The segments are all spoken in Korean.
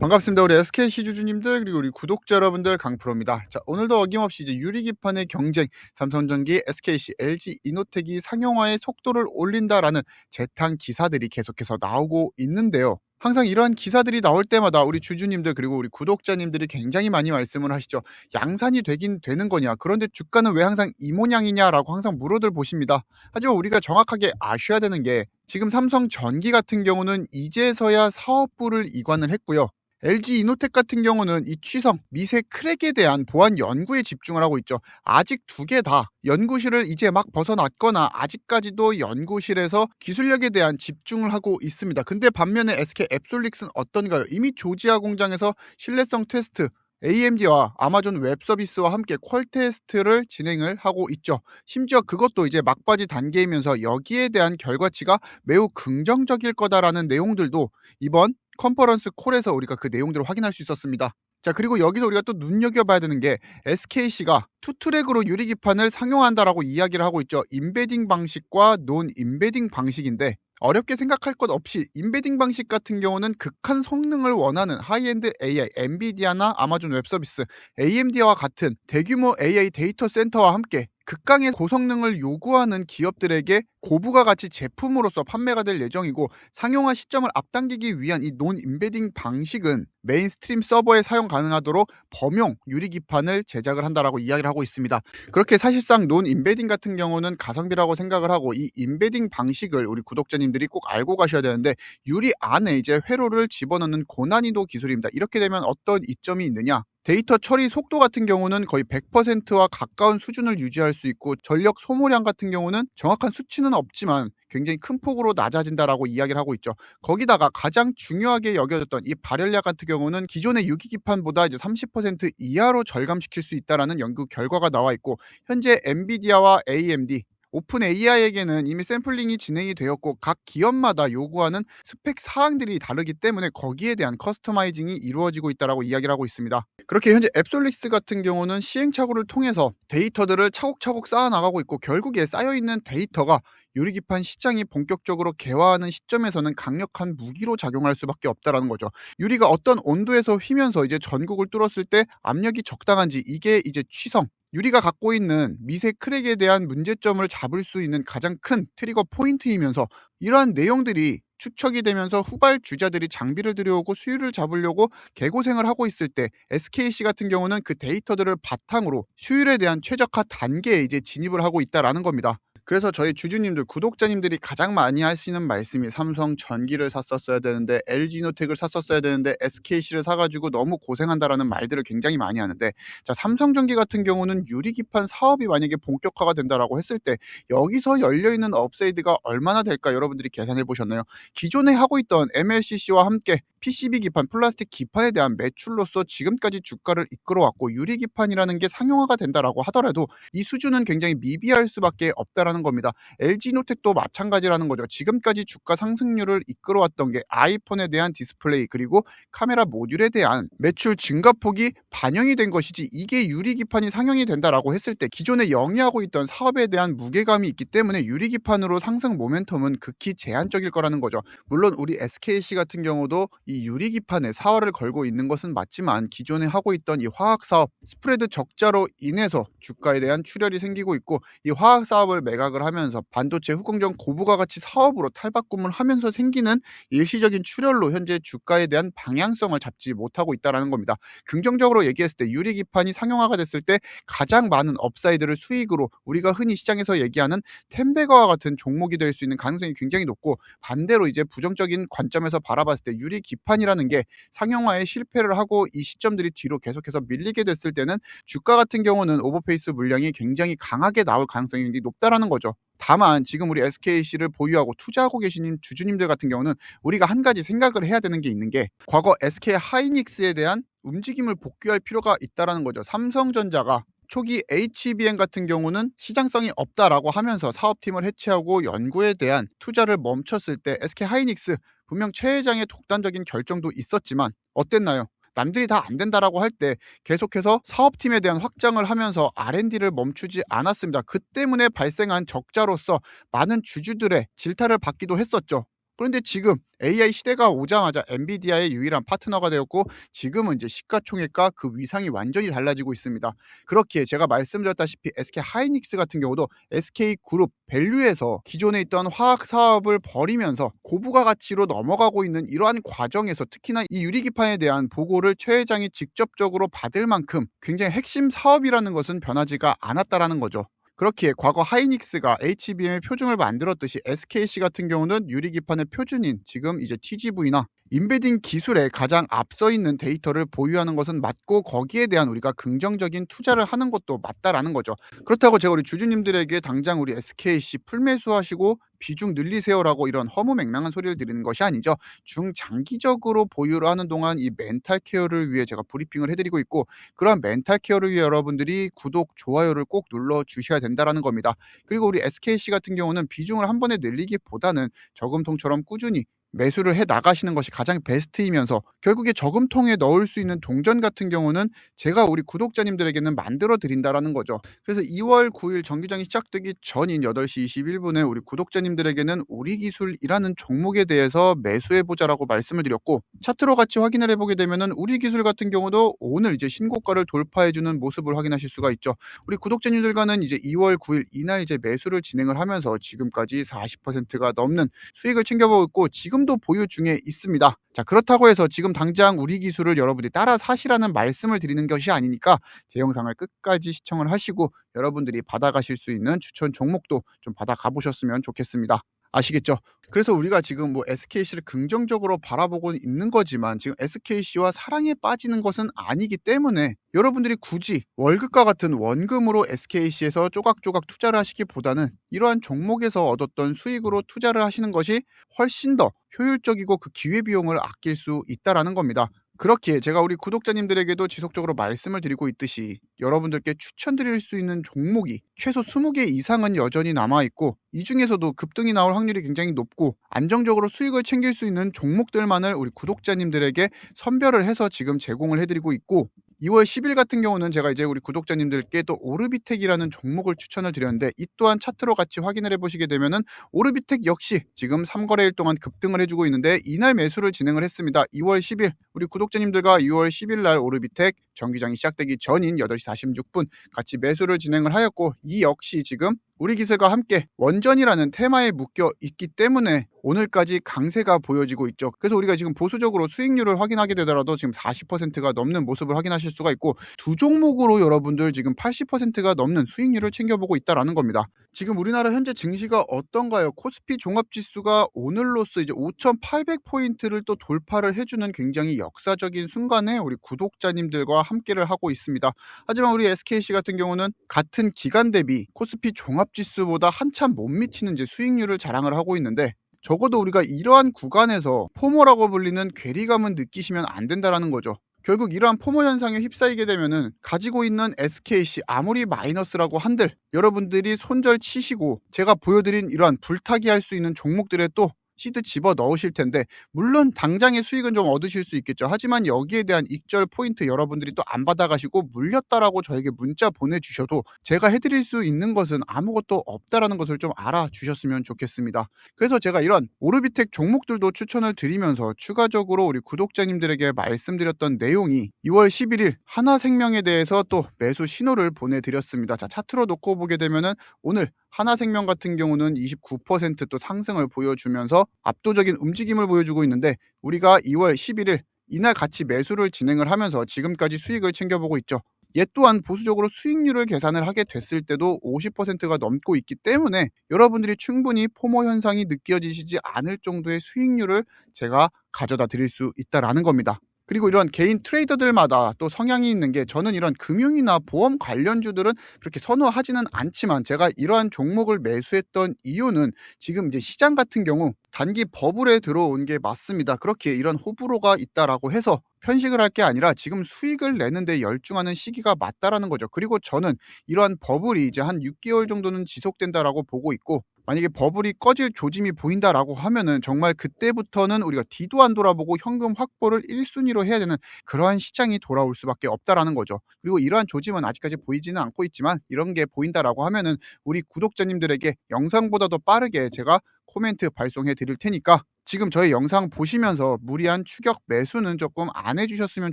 반갑습니다. 우리 SKC 주주님들 그리고 우리 구독자 여러분들 강프로입니다. 자, 오늘도 어김없이 이제 유리기판의 경쟁, 삼성전기, SKC, LG 이노텍이 상용화의 속도를 올린다라는 재탕 기사들이 계속해서 나오고 있는데요. 항상 이러한 기사들이 나올 때마다 우리 주주님들 그리고 우리 구독자님들이 굉장히 많이 말씀을 하시죠. 양산이 되긴 되는 거냐? 그런데 주가는 왜 항상 이 모양이냐라고 항상 물어들 보십니다. 하지만 우리가 정확하게 아셔야 되는 게 지금 삼성전기 같은 경우는 이제서야 사업부를 이관을 했고요. LG 이노텍 같은 경우는 이 취성, 미세 크랙에 대한 보안 연구에 집중을 하고 있죠. 아직 두 개 다 연구실을 이제 막 벗어났거나 아직까지도 연구실에서 기술력에 대한 집중을 하고 있습니다. 근데 반면에 SK 앱솔릭스는 어떤가요? 이미 조지아 공장에서 신뢰성 테스트, AMD와 아마존 웹 서비스와 함께 퀄 테스트를 진행을 하고 있죠. 심지어 그것도 이제 막바지 단계이면서 여기에 대한 결과치가 매우 긍정적일 거다라는 내용들도 이번 컨퍼런스 콜에서 우리가 그 내용들을 확인할 수 있었습니다. 자, 그리고 여기서 우리가 또 눈여겨봐야 되는 게 SKC가 투트랙으로 유리기판을 상용한다라고 이야기를 하고 있죠. 임베딩 방식과 논 임베딩 방식인데 어렵게 생각할 것 없이 임베딩 방식 같은 경우는 극한 성능을 원하는 하이엔드 AI, 엔비디아나 아마존 웹서비스, AMD와 같은 대규모 AI 데이터 센터와 함께 극강의 고성능을 요구하는 기업들에게 고부가 가치 제품으로서 판매가 될 예정이고, 상용화 시점을 앞당기기 위한 이 논 임베딩 방식은 메인스트림 서버에 사용 가능하도록 범용 유리기판을 제작을 한다라고 이야기를 하고 있습니다. 그렇게 사실상 논 임베딩 같은 경우는 가성비라고 생각을 하고, 이 임베딩 방식을 우리 구독자님들이 꼭 알고 가셔야 되는데, 유리 안에 이제 회로를 집어넣는 고난이도 기술입니다. 이렇게 되면 어떤 이점이 있느냐? 데이터 처리 속도 같은 경우는 거의 100%와 가까운 수준을 유지할 수 있고, 전력 소모량 같은 경우는 정확한 수치는 없지만 굉장히 큰 폭으로 낮아진다라고 이야기를 하고 있죠. 거기다가 가장 중요하게 여겨졌던 이 발열량 같은 경우는 기존의 유기기판보다 이제 30% 이하로 절감시킬 수 있다라는 연구 결과가 나와 있고, 현재 엔비디아와 AMD, 오픈 AI에게는 이미 샘플링이 진행이 되었고, 각 기업마다 요구하는 스펙 사항들이 다르기 때문에 거기에 대한 커스터마이징이 이루어지고 있다라고 이야기를 하고 있습니다. 그렇게 현재 앱솔릭스 같은 경우는 시행착오를 통해서 데이터들을 차곡차곡 쌓아나가고 있고, 결국에 쌓여있는 데이터가 유리기판 시장이 본격적으로 개화하는 시점에서는 강력한 무기로 작용할 수밖에 없다라는 거죠. 유리가 어떤 온도에서 휘면서 이제 전극을 뚫었을 때 압력이 적당한지, 이게 이제 취성, 유리가 갖고 있는 미세 크랙에 대한 문제점을 잡을 수 있는 가장 큰 트리거 포인트이면서, 이러한 내용들이 축적이 되면서 후발주자들이 장비를 들여오고 수율을 잡으려고 개고생을 하고 있을 때, SKC 같은 경우는 그 데이터들을 바탕으로 수율에 대한 최적화 단계에 이제 진입을 하고 있다라는 겁니다. 그래서 저희 주주님들, 구독자님들이 가장 많이 하시는 말씀이, 삼성 전기를 샀었어야 되는데, LG 이노텍을 샀었어야 되는데, SKC를 사가지고 너무 고생한다라는 말들을 굉장히 많이 하는데, 자, 삼성전기 같은 경우는 유리기판 사업이 만약에 본격화가 된다라고 했을 때 여기서 열려있는 업사이드가 얼마나 될까 여러분들이 계산해 보셨나요? 기존에 하고 있던 MLCC와 함께 PCB 기판, 플라스틱 기판에 대한 매출로서 지금까지 주가를 이끌어왔고, 유리기판이라는 게 상용화가 된다라고 하더라도 이 수준은 굉장히 미비할 수밖에 없다라는 겁니다. LG노텍도 마찬가지라는 거죠. 지금까지 주가 상승률을 이끌어왔던 게 아이폰에 대한 디스플레이, 그리고 카메라 모듈에 대한 매출 증가폭이 반영이 된 것이지, 이게 유리기판이 상용이 된다라고 했을 때 기존에 영위하고 있던 사업에 대한 무게감이 있기 때문에 유리기판으로 상승 모멘텀은 극히 제한적일 거라는 거죠. 물론 우리 SKC 같은 경우도 이 유리기판에 사활을 걸고 있는 것은 맞지만, 기존에 하고 있던 이 화학사업 스프레드 적자로 인해서 주가에 대한 출혈이 생기고 있고, 이 화학사업을 매각을 하면서 반도체 후공정 고부가가치 사업으로 탈바꿈을 하면서 생기는 일시적인 출혈로 현재 주가에 대한 방향성을 잡지 못하고 있다는 겁니다. 긍정적으로 얘기했을 때 유리기판이 상용화가 됐을 때 가장 많은 업사이드를 수익으로 우리가 흔히 시장에서 얘기하는 템베거와 같은 종목이 될 수 있는 가능성이 굉장히 높고, 반대로 이제 부정적인 관점에서 바라봤을 때 유리기판이라는 게 상용화에 실패를 하고 이 시점들이 뒤로 계속해서 밀리게 됐을 때는 주가 같은 경우는 오버페이스 물량이 굉장히 강하게 나올 가능성이 굉장히 높다라는 거죠. 다만 지금 우리 SKC를 보유하고 투자하고 계신 주주님들 같은 경우는 우리가 한 가지 생각을 해야 되는 게 있는 게, 과거 SK 하이닉스에 대한 움직임을 복귀할 필요가 있다라는 거죠. 삼성전자가 초기 HBM 같은 경우는 시장성이 없다라고 하면서 사업팀을 해체하고 연구에 대한 투자를 멈췄을 때 SK 하이닉스 분명 최 회장의 독단적인 결정도 있었지만 어땠나요? 남들이 다 안 된다라고 할 때 계속해서 사업팀에 대한 확장을 하면서 R&D를 멈추지 않았습니다. 그 때문에 발생한 적자로서 많은 주주들의 질타를 받기도 했었죠. 그런데 지금 AI 시대가 오자마자 엔비디아의 유일한 파트너가 되었고 지금은 이제 시가총액과 그 위상이 완전히 달라지고 있습니다. 그렇기에 제가 말씀드렸다시피 SK 하이닉스 같은 경우도 SK그룹 밸류에서 기존에 있던 화학 사업을 버리면서 고부가 가치로 넘어가고 있는 이러한 과정에서 특히나 이 유리기판에 대한 보고를 최 회장이 직접적으로 받을 만큼 굉장히 핵심 사업이라는 것은 변하지가 않았다라는 거죠. 그렇기에 과거 하이닉스가 HBM의 표준을 만들었듯이 SKC 같은 경우는 유리기판의 표준인 지금 이제 TGV나 인베딩 기술에 가장 앞서 있는 데이터를 보유하는 것은 맞고 거기에 대한 우리가 긍정적인 투자를 하는 것도 맞다라는 거죠. 그렇다고 제가 우리 주주님들에게 당장 우리 SKC 풀매수하시고 비중 늘리세요라고 이런 허무맹랑한 소리를 드리는 것이 아니죠. 중장기적으로 보유를 하는 동안 이 멘탈 케어를 위해 제가 브리핑을 해드리고 있고 그러한 멘탈 케어를 위해 여러분들이 구독, 좋아요를 꼭 눌러주셔야 된다는 겁니다. 그리고 우리 SKC 같은 경우는 비중을 한 번에 늘리기보다는 저금통처럼 꾸준히 매수를 해 나가시는 것이 가장 베스트이면서 결국에 저금통에 넣을 수 있는 동전 같은 경우는 제가 우리 구독자님들에게는 만들어 드린다라는 거죠. 그래서 2월 9일 정기장이 시작되기 전인 8시 21분에 우리 구독자님들에게는 우리기술이라는 종목에 대해서 매수해보자라고 말씀을 드렸고 차트로 같이 확인을 해보게 되면은 우리기술 같은 경우도 오늘 이제 신고가를 돌파해주는 모습을 확인하실 수가 있죠. 우리 구독자님들과는 이제 2월 9일 이날 이제 매수를 진행을 하면서 지금까지 40%가 넘는 수익을 챙겨보고 있고 지금도 보유 중에 있습니다. 자, 그렇다고 해서 지금 당장 우리 기술을 여러분들이 따라 사시라는 말씀을 드리는 것이 아니니까 제 영상을 끝까지 시청을 하시고 여러분들이 받아가실 수 있는 추천 종목도 좀 받아가 보셨으면 좋겠습니다. 아시겠죠? 그래서 우리가 지금 뭐 SKC를 긍정적으로 바라보고 있는 거지만 지금 SKC와 사랑에 빠지는 것은 아니기 때문에 여러분들이 굳이 월급과 같은 원금으로 SKC에서 조각조각 투자를 하시기보다는 이러한 종목에서 얻었던 수익으로 투자를 하시는 것이 훨씬 더 효율적이고 그 기회비용을 아낄 수 있다라는 겁니다. 그렇기에 제가 우리 구독자님들에게도 지속적으로 말씀을 드리고 있듯이 여러분들께 추천드릴 수 있는 종목이 최소 20개 이상은 여전히 남아있고 이 중에서도 급등이 나올 확률이 굉장히 높고 안정적으로 수익을 챙길 수 있는 종목들만을 우리 구독자님들에게 선별을 해서 지금 제공을 해드리고 있고 2월 10일 같은 경우는 제가 이제 우리 구독자님들께 또 오르비텍이라는 종목을 추천을 드렸는데 이 또한 차트로 같이 확인을 해보시게 되면은 오르비텍 역시 지금 3거래일 동안 급등을 해주고 있는데 이날 매수를 진행을 했습니다. 2월 10일 우리 구독자님들과 2월 10일 날 오르비텍 정기장이 시작되기 전인 8시 46분 같이 매수를 진행을 하였고 이 역시 지금 우리 기술과 함께 원전이라는 테마에 묶여 있기 때문에 오늘까지 강세가 보여지고 있죠. 그래서 우리가 지금 보수적으로 수익률을 확인하게 되더라도 지금 40%가 넘는 모습을 확인하실 수가 있고 두 종목으로 여러분들 지금 80%가 넘는 수익률을 챙겨보고 있다라는 겁니다. 지금 우리나라 현재 증시가 어떤가요? 코스피 종합지수가 오늘로써 이제 5,800포인트를 또 돌파를 해주는 굉장히 역사적인 순간에 우리 구독자님들과 함께를 하고 있습니다. 하지만 우리 SKC 같은 경우는 같은 기간 대비 코스피 종합지수보다 한참 못 미치는 이제 수익률을 자랑을 하고 있는데 적어도 우리가 이러한 구간에서 포모라고 불리는 괴리감은 느끼시면 안 된다라는 거죠. 결국 이러한 포모 현상에 휩싸이게 되면은 가지고 있는 SKC 아무리 마이너스라고 한들 여러분들이 손절 치시고 제가 보여드린 이러한 불타기 할 수 있는 종목들에 또 시드 집어 넣으실 텐데 물론 당장의 수익은 좀 얻으실 수 있겠죠. 하지만 여기에 대한 익절 포인트 여러분들이 또 안 받아가시고 물렸다라고 저에게 문자 보내주셔도 제가 해드릴 수 있는 것은 아무것도 없다라는 것을 좀 알아주셨으면 좋겠습니다. 그래서 제가 이런 오르비텍 종목들도 추천을 드리면서 추가적으로 우리 구독자님들에게 말씀드렸던 내용이 2월 11일 하나생명에 대해서 또 매수 신호를 보내드렸습니다. 자, 차트로 놓고 보게 되면은 오늘 하나생명 같은 경우는 29%또 상승을 보여주면서 압도적인 움직임을 보여주고 있는데 우리가 2월 11일 이날 같이 매수를 진행을 하면서 지금까지 수익을 챙겨보고 있죠. 얘 또한 보수적으로 수익률을 계산을 하게 됐을 때도 50%가 넘고 있기 때문에 여러분들이 충분히 포모 현상이 느껴지시지 않을 정도의 수익률을 제가 가져다 드릴 수 있다라는 겁니다. 그리고 이런 개인 트레이더들마다 또 성향이 있는 게 저는 이런 금융이나 보험 관련주들은 그렇게 선호하지는 않지만 제가 이러한 종목을 매수했던 이유는 지금 이제 시장 같은 경우 단기 버블에 들어온 게 맞습니다. 그렇게 이런 호불호가 있다라고 해서 편식을 할 게 아니라 지금 수익을 내는데 열중하는 시기가 맞다라는 거죠. 그리고 저는 이러한 버블이 이제 한 6개월 정도는 지속된다라고 보고 있고 만약에 버블이 꺼질 조짐이 보인다라고 하면은 정말 그때부터는 우리가 뒤도 안 돌아보고 현금 확보를 1순위로 해야 되는 그러한 시장이 돌아올 수밖에 없다라는 거죠. 그리고 이러한 조짐은 아직까지 보이지는 않고 있지만 이런 게 보인다라고 하면은 우리 구독자님들에게 영상보다 더 빠르게 제가 코멘트 발송해 드릴 테니까 지금 저희 영상 보시면서 무리한 추격 매수는 조금 안 해주셨으면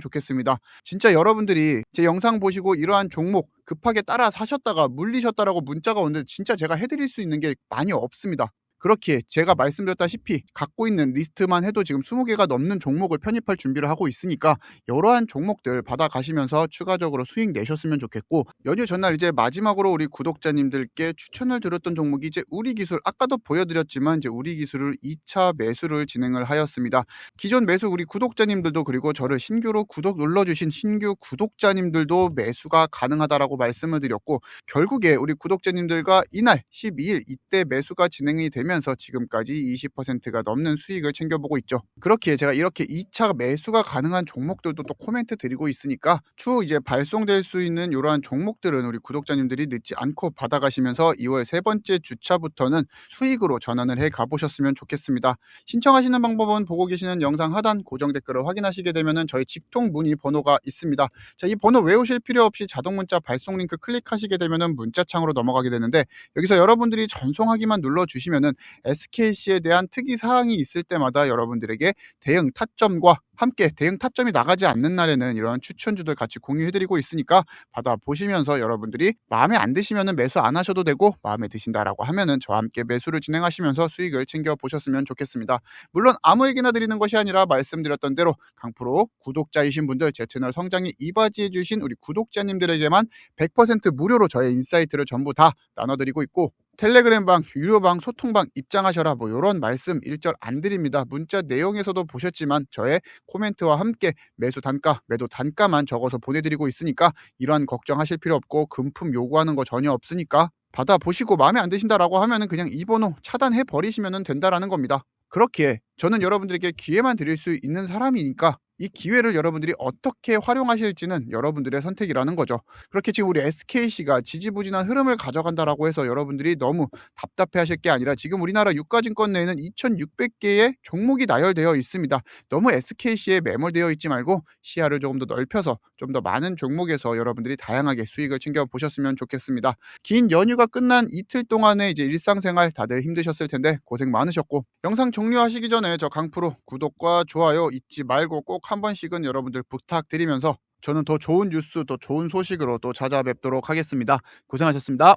좋겠습니다. 진짜 여러분들이 제 영상 보시고 이러한 종목 급하게 따라 사셨다가 물리셨다라고 문자가 오는데 진짜 제가 해드릴 수 있는 게 많이 없습니다. 그렇기에 제가 말씀드렸다시피 갖고 있는 리스트만 해도 지금 20개가 넘는 종목을 편입할 준비를 하고 있으니까 이러한 종목들 받아가시면서 추가적으로 수익 내셨으면 좋겠고, 연휴 전날 이제 마지막으로 우리 구독자님들께 추천을 드렸던 종목이 이제 우리기술, 아까도 보여드렸지만 이제 우리기술을 2차 매수를 진행을 하였습니다. 기존 매수 우리 구독자님들도, 그리고 저를 신규로 구독 눌러주신 신규 구독자님들도 매수가 가능하다라고 말씀을 드렸고, 결국에 우리 구독자님들과 이날 12일 이때 매수가 진행이 되면서 지금까지 20%가 넘는 수익을 챙겨보고 있죠. 그렇기에 제가 이렇게 2차 매수가 가능한 종목들도 또 코멘트 드리고 있으니까 추후 이제 발송될 수 있는 이러한 종목들은 우리 구독자님들이 늦지 않고 받아가시면서 2월 세 번째 주차부터는 수익으로 전환을 해 가보셨으면 좋겠습니다. 신청하시는 방법은 보고 계시는 영상 하단 고정 댓글을 확인하시게 되면은 저희 직통 문의 번호가 있습니다. 자, 이 번호 외우실 필요 없이 자동 문자 발송 링크 클릭하시게 되면은 문자창으로 넘어가게 되는데, 여기서 여러분들이 전송하기만 눌러주시면은 SKC에 대한 특이 사항이 있을 때마다 여러분들에게 대응 타점과 함께 대응 타점이 나가지 않는 날에는 이런 추천주들 같이 공유해드리고 있으니까 받아보시면서 여러분들이 마음에 안 드시면은 매수 안 하셔도 되고, 마음에 드신다라고 하면은 저와 함께 매수를 진행하시면서 수익을 챙겨보셨으면 좋겠습니다. 물론 아무에게나 드리는 것이 아니라 말씀드렸던 대로 강프로 구독자이신 분들, 제 채널 성장에 이바지해주신 우리 구독자님들에게만 100% 무료로 저의 인사이트를 전부 다 나눠드리고 있고, 텔레그램방, 유료방, 소통방 입장하셔라 뭐 이런 말씀 일절 안 드립니다. 문자 내용에서도 보셨지만 저의 코멘트와 함께 매수 단가, 매도 단가만 적어서 보내드리고 있으니까 이러한 걱정하실 필요 없고, 금품 요구하는 거 전혀 없으니까 받아보시고 마음에 안 드신다라고 하면은 그냥 이 번호 차단해 버리시면 된다라는 겁니다. 그렇기에 저는 여러분들에게 기회만 드릴 수 있는 사람이니까 이 기회를 여러분들이 어떻게 활용하실지는 여러분들의 선택이라는 거죠. 그렇게 지금 우리 SKC가 지지부진한 흐름을 가져간다라고 해서 여러분들이 너무 답답해하실 게 아니라, 지금 우리나라 유가증권 내에는 2,600개의 종목이 나열되어 있습니다. 너무 SKC에 매몰되어 있지 말고 시야를 조금 더 넓혀서 좀 더 많은 종목에서 여러분들이 다양하게 수익을 챙겨보셨으면 좋겠습니다. 긴 연휴가 끝난 이틀 동안의 이제 일상생활 다들 힘드셨을 텐데 고생 많으셨고, 영상 종료하시기 전에 저 강프로 구독과 좋아요 잊지 말고 꼭 한 번씩은 여러분들 부탁드리면서 저는 더 좋은 뉴스, 더 좋은 소식으로 또 찾아뵙도록 하겠습니다. 고생하셨습니다.